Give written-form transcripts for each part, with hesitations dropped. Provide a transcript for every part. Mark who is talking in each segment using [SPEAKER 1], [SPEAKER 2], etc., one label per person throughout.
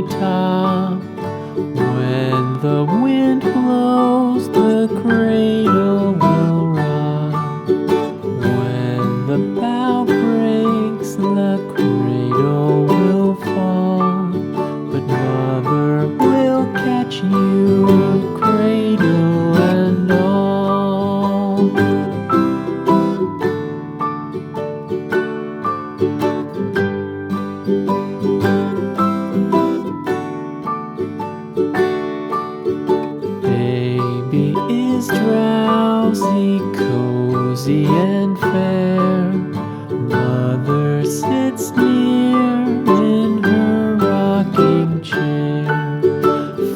[SPEAKER 1] top. When the wind blows, the cradle will rock. When the bough breaks, the cradle will fall. But Mother will catch you, cradle and all. Baby is drowsy, cozy and fair. Mother sits near in her rocking chair.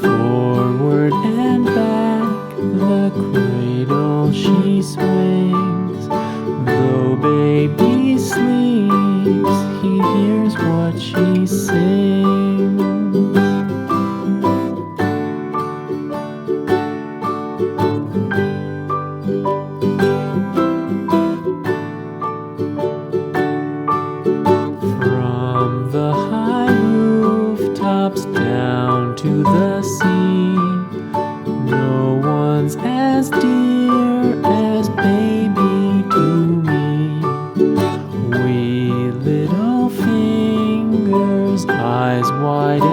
[SPEAKER 1] Forward and back, the cradle she swings. Though baby sleeps, he hears what she sings. From the high rooftops down to the sea, no one's as dear as baby to me. Wee little fingers, eyes wide